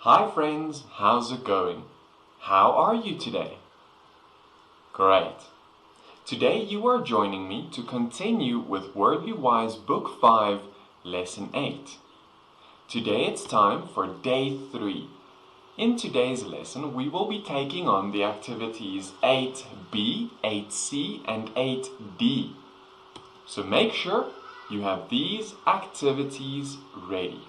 Hi friends, how's it going? How are you today? Great. Today you are joining me to continue with Wordly Wise Book 5, Lesson 8. Today it's time for Day 3. In today's lesson we will be taking on the activities 8b, 8c and 8d. So make sure you have these activities ready.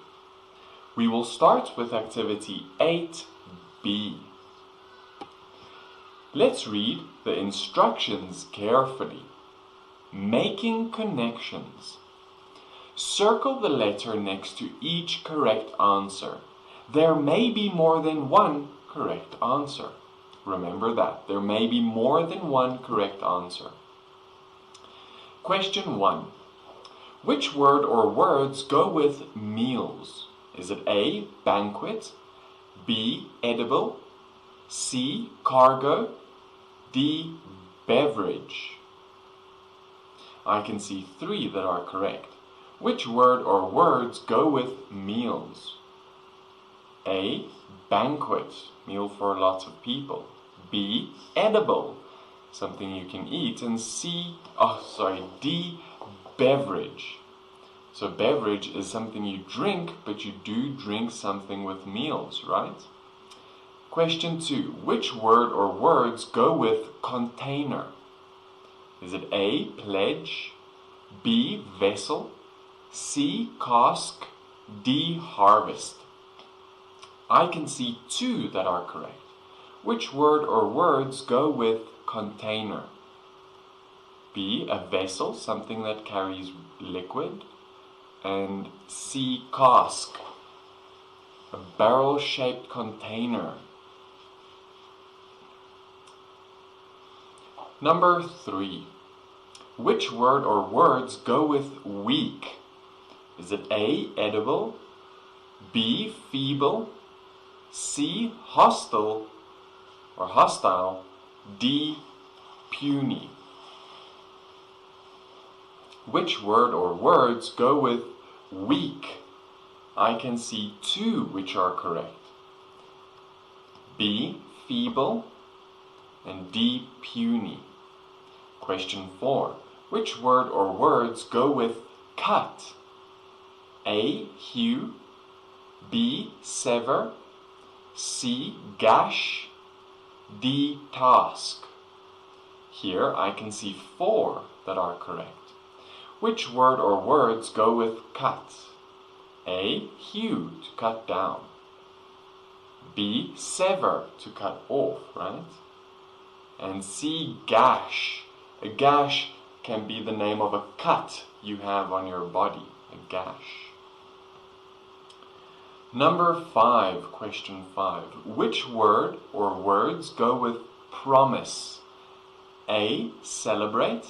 We will start with activity 8b. Let's read the instructions carefully. Making connections. Circle the letter next to each correct answer. There may be more than one correct answer. Remember that. There may be more than one correct answer. Question 1. Which word or words go with meals? Is it A, banquet, B, edible, C, cargo, D, beverage? I can see 3 that are correct. Which word or words go with meals? A, banquet, meal for lots of people. B, edible, something you can eat. And D, beverage. So beverage is something you drink, but you do drink something with meals, right? Question 2. Which word or words go with container? Is it A, pledge, B, vessel, C, cask, D, harvest? I can see 2 that are correct. Which word or words go with container? B, a vessel, something that carries liquid. And C, cask, a barrel-shaped container. Number 3. Which word or words go with weak? Is it A, edible, B, feeble, C, hostile, D, puny? Which word or words go with weak? I can see 2 which are correct. B, feeble, and D, puny. Question 4. Which word or words go with cut? A, hew, B, sever, C, gash, D, task. Here I can see 4 that are correct. Which word or words go with cut? A, hew, to cut down. B, sever, to cut off, right? And C, gash. A gash can be the name of a cut you have on your body, a gash. Number 5, question 5. Which word or words go with promise? A, celebrate,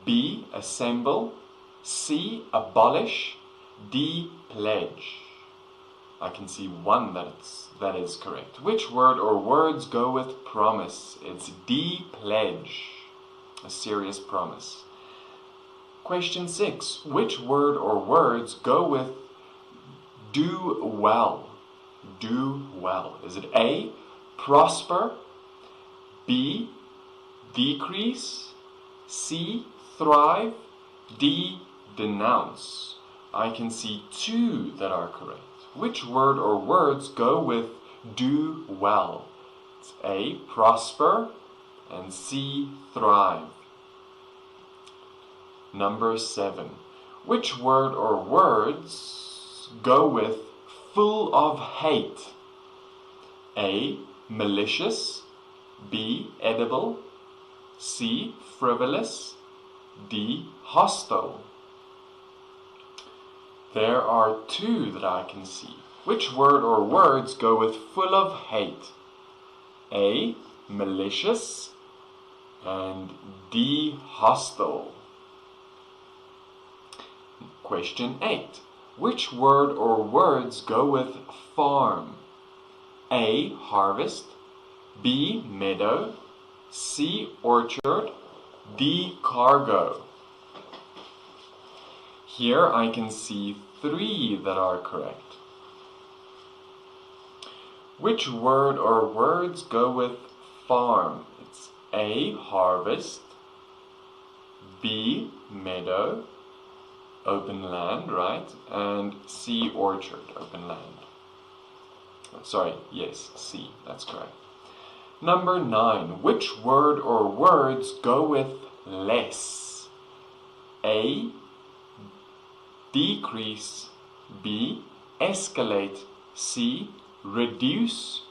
B, assemble, C, abolish, D, pledge. I can see 1 that is correct. Which word or words go with promise? It's D, pledge, a serious promise. Question 6. Which word or words go with do well? Do well. Is it A, prosper, B, decrease, C, thrive, D, denounce? I can see 2 that are correct. Which word or words go with do well? It's A, prosper, and C, thrive. Number 7. Which word or words go with full of hate? A, malicious, B, edible, C, frivolous, D, hostile. There are 2 that I can see. Which word or words go with full of hate? A, malicious, and D, hostile. Question 8. Which word or words go with farm? A, harvest, B, meadow, C, orchard, D, cargo. Here I can see 3 that are correct. Which word or words go with farm? It's A, harvest, B, meadow, open land, right? And C, orchard, open land. Sorry, yes, C, that's correct. Number 9, which word or words go with less? A, decrease, B, escalate, C, reduce,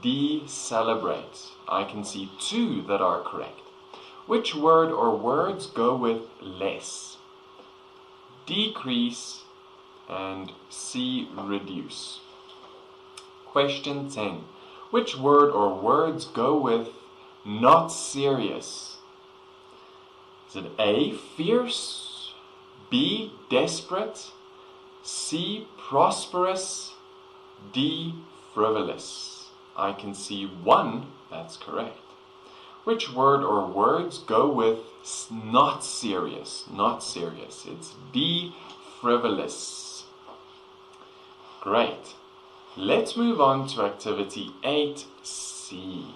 D, celebrate. I can see 2 that are correct. Which word or words go with less? Decrease and C, reduce. Question 10. Which word or words go with not serious? Is it A, fierce, B, desperate, C, prosperous, D, frivolous? I can see 1 that's correct. Which word or words go with not serious? Not serious. It's D, frivolous. Great. Let's move on to activity 8C.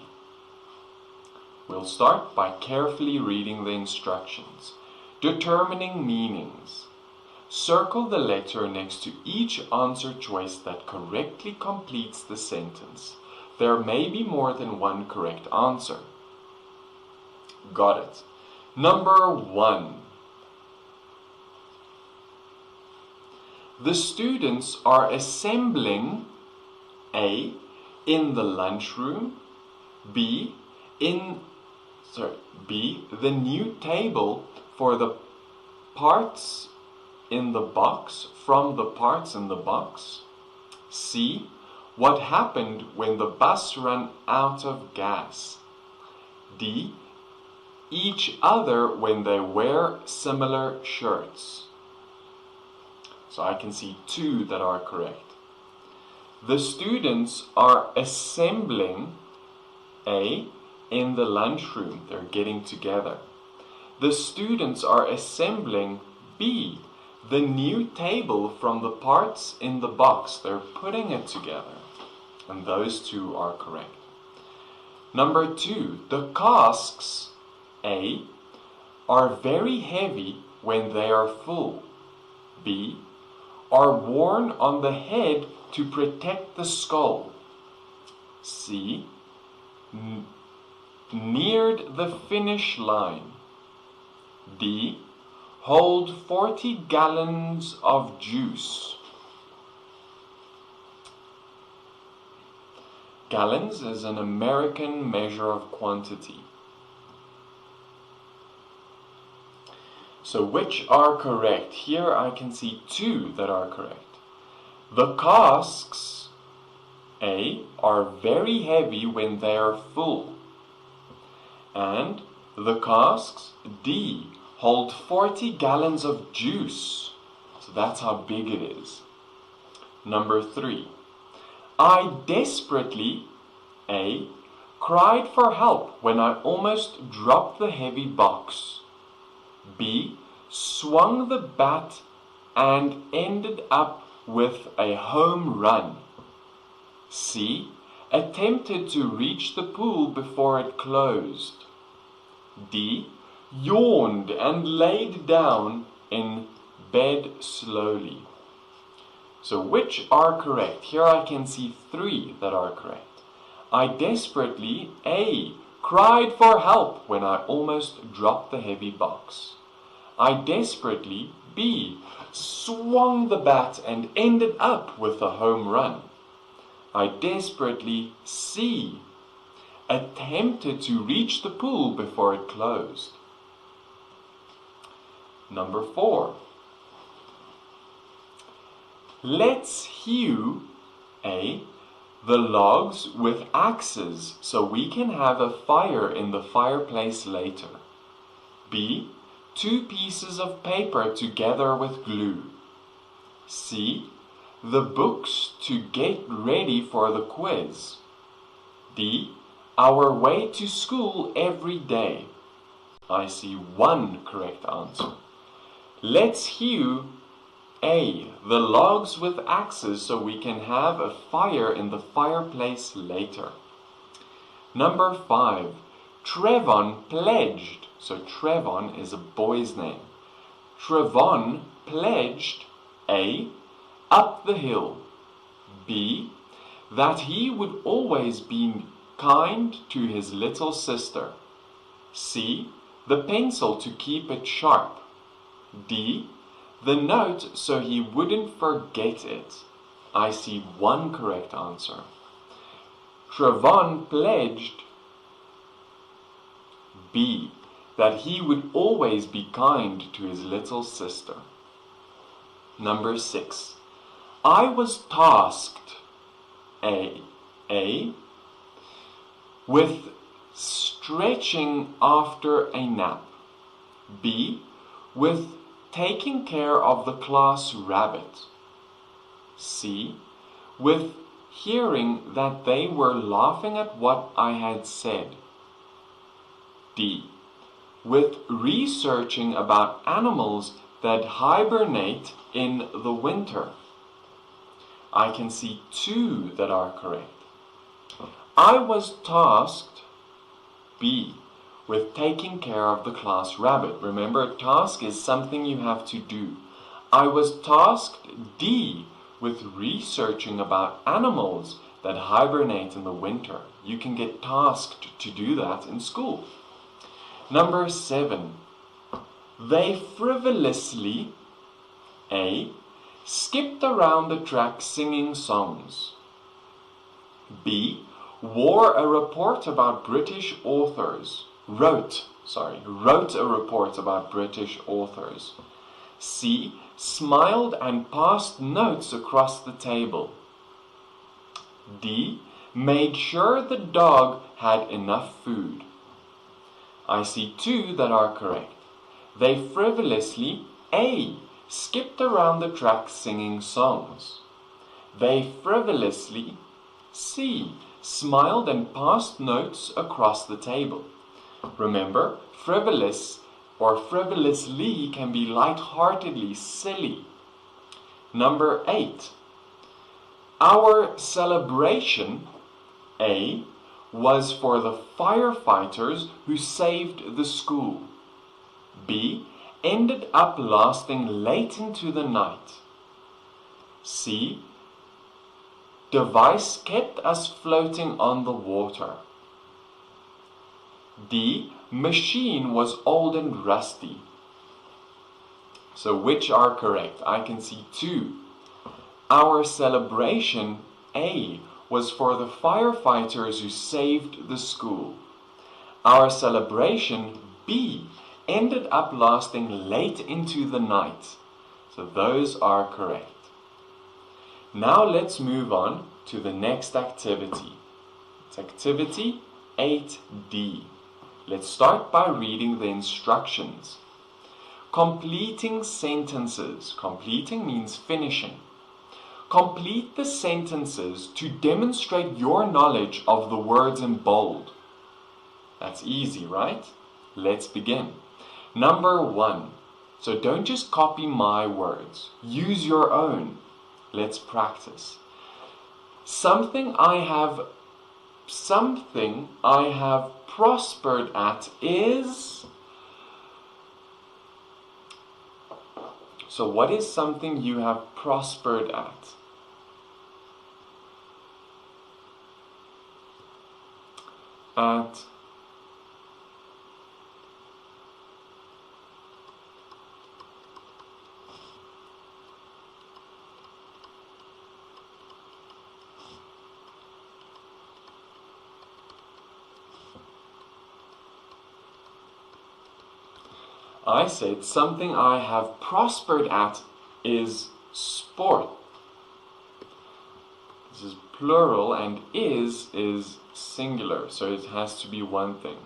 We'll start by carefully reading the instructions. Determining meanings. Circle the letter next to each answer choice that correctly completes the sentence. There may be more than one correct answer. Got it. Number 1. The students are assembling A, in the lunchroom, B, the new table for the parts in the box, from the parts in the box. C, what happened when the bus ran out of gas. D, each other when they wear similar shirts. So I can see 2 that are correct. The students are assembling A, in the lunchroom. They're getting together. The students are assembling B, the new table from the parts in the box. They're putting it together. And those 2 are correct. Number 2, the casks A, are very heavy when they are full. B, are worn on the head to protect the skull. C, neared the finish line. D, hold 40 gallons of juice. Gallons is an American measure of quantity. So which are correct? Here I can see 2 that are correct. The casks, A, are very heavy when they are full. And the casks, D, hold 40 gallons of juice. So that's how big it is. Number 3. I desperately, A, cried for help when I almost dropped the heavy box. B, swung the bat and ended up with a home run. C, attempted to reach the pool before it closed. D, yawned and laid down in bed slowly. So which are correct? Here I can see 3 that are correct. I desperately, A, cried for help when I almost dropped the heavy box. I desperately, B, swung the bat and ended up with a home run. I desperately, C, attempted to reach the pool before it closed. Number 4. Let's hew, A, the logs with axes so we can have a fire in the fireplace later. B, 2 pieces of paper together with glue. C, the books to get ready for the quiz. D, our way to school every day. I see 1 correct answer. Let's hew A. The logs with axes so we can have a fire in the fireplace later. Number 5. Trevon pledged. So Trevon is a boy's name. Trevon pledged A. Up the hill. B. That he would always be kind to his little sister. C. The pencil to keep it sharp. D. The note so he wouldn't forget it. I see one correct answer. Trevon pledged B. That he would always be kind to his little sister. Number 6. I was tasked A. With stretching after a nap. B. With taking care of the class rabbit. C. With hearing that they were laughing at what I had said. D. With researching about animals that hibernate in the winter. I can see 2 that are correct. I was tasked B. With taking care of the class rabbit. Remember, task is something you have to do. I was tasked D. With researching about animals that hibernate in the winter. You can get tasked to do that in school. Number 7. They frivolously A. Skipped around the track singing songs. B. Wrote a report about British authors. Wrote a report about British authors. C. Smiled and passed notes across the table. D. Made sure the dog had enough food. I see 2 that are correct. They frivolously A. Skipped around the track singing songs. They frivolously C. Smiled and passed notes across the table. Remember, frivolous or frivolously can be lightheartedly silly. Number 8. Our celebration A. was for the firefighters who saved the school. B. Ended up lasting late into the night. C. Device kept us floating on the water. D. Machine was old and rusty. So which are correct? I can see 2. Our celebration A. was for the firefighters who saved the school. Our celebration B. ended up lasting late into the night. So those are correct. Now let's move on to the next activity. It's activity 8D. Let's start by reading the instructions. Completing sentences. Completing means finishing. Complete the sentences to demonstrate your knowledge of the words in bold. That's easy, right? Let's begin. Number 1. So don't just copy my words. Use your own. Let's practice. Something I have prospered at is... So what is something you have prospered at? I said something I have prospered at is sport. This is plural and is singular, so it has to be one thing.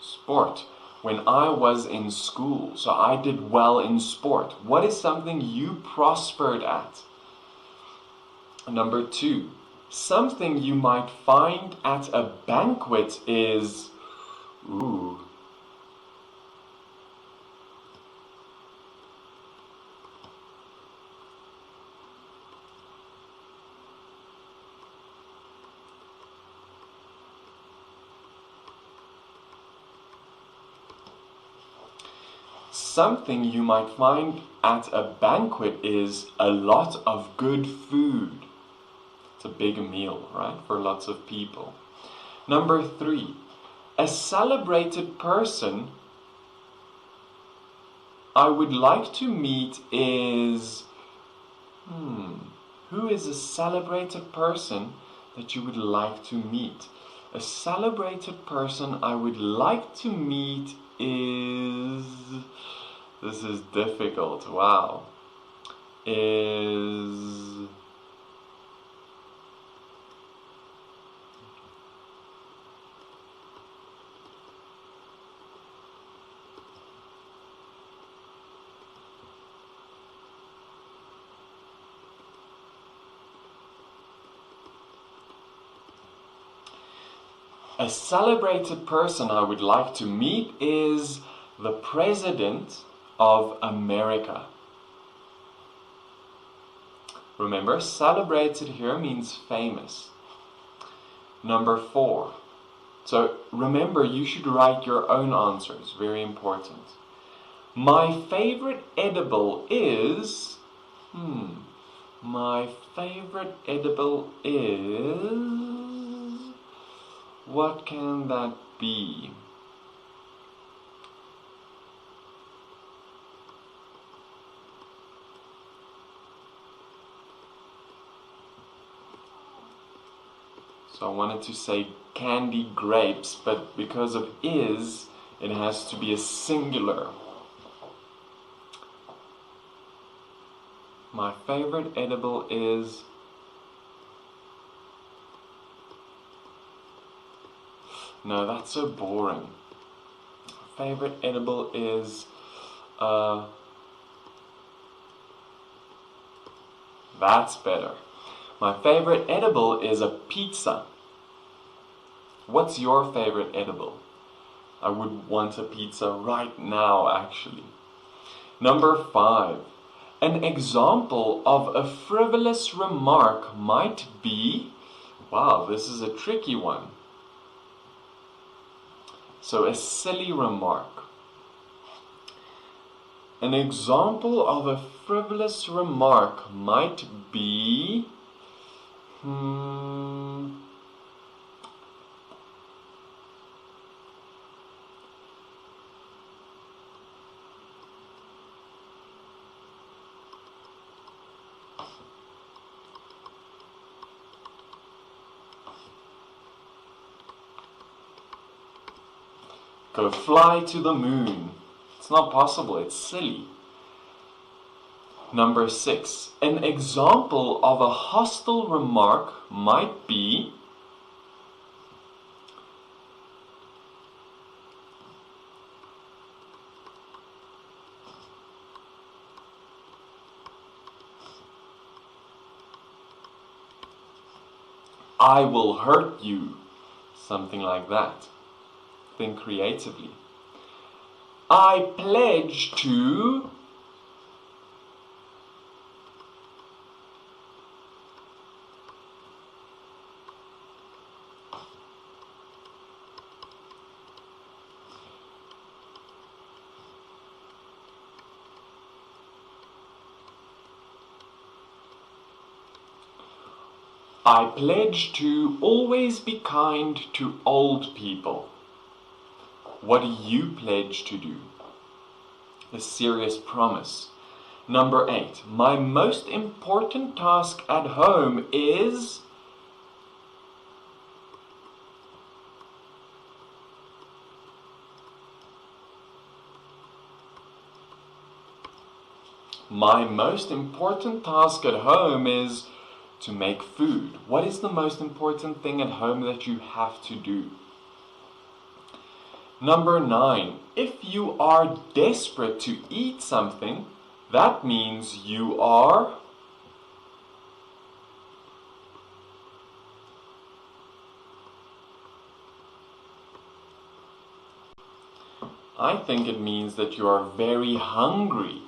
Sport. When I was in school, so I did well in sport. What is something you prospered at? Number 2. Something you might find at a banquet is... something you might find at a banquet is a lot of good food. It's a big meal, right, for lots of people. Number 3, a celebrated person I would like to meet is... Who is a celebrated person that you would like to meet? A celebrated person I would like to meet is... This is difficult, wow. Is... A celebrated person I would like to meet is the President of America. Remember, celebrated here means famous. Number 4. So remember, you should write your own answers. Very important. My favorite edible is... My favorite edible is... What can that be? So I wanted to say candy grapes, but because of is, it has to be a singular. My favorite edible is... No, that's so boring. Favorite edible is... That's better. My favorite edible is a pizza. What's your favorite edible? I would want a pizza right now, actually. Number 5. An example of a frivolous remark might be... Wow, this is a tricky one. So a silly remark. An example of a frivolous remark might be... Go fly to the moon. It's not possible, it's silly. Number 6. An example of a hostile remark might be... I will hurt you. Something like that. Think creatively. I pledge to... I pledge to always be kind to old people. What do you pledge to do? A serious promise. Number 8. My most important task at home is... My most important task at home is to make food. What is the most important thing at home that you have to do? Number 9. If you are desperate to eat something, that means you are... I think it means that you are very hungry.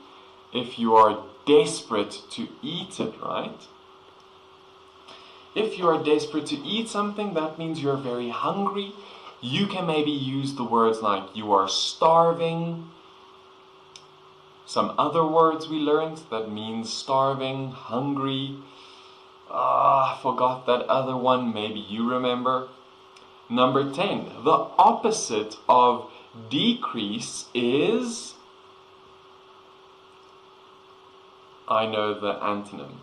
If you are desperate to eat it, right? If you are desperate to eat something, that means you're very hungry. You can maybe use the words like you are starving, Some other words we learned that means starving, hungry. I forgot that other one, maybe you remember. Number 10, the opposite of decrease is... I know the antonym.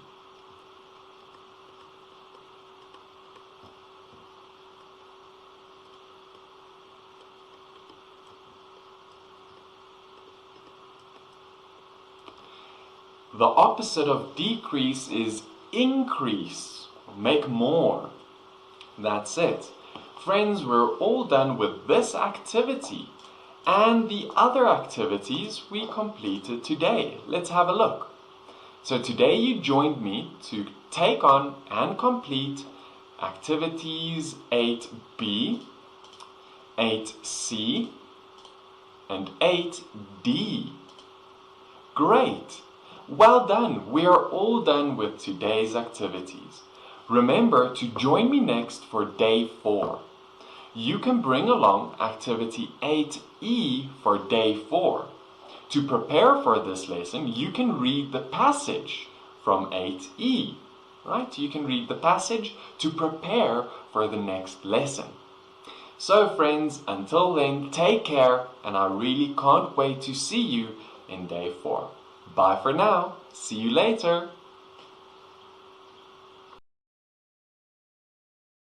The opposite of decrease is increase. Make more. That's it. Friends, we're all done with this activity and the other activities we completed today. Let's have a look. So today you joined me to take on and complete activities 8B, 8C, and 8D. Great! Well done! We are all done with today's activities. Remember to join me next for day 4. You can bring along activity 8E for day 4. To prepare for this lesson, you can read the passage from 8E. Right? You can read the passage to prepare for the next lesson. So friends, until then, take care, and I really can't wait to see you in day 4. Bye for now. See you later.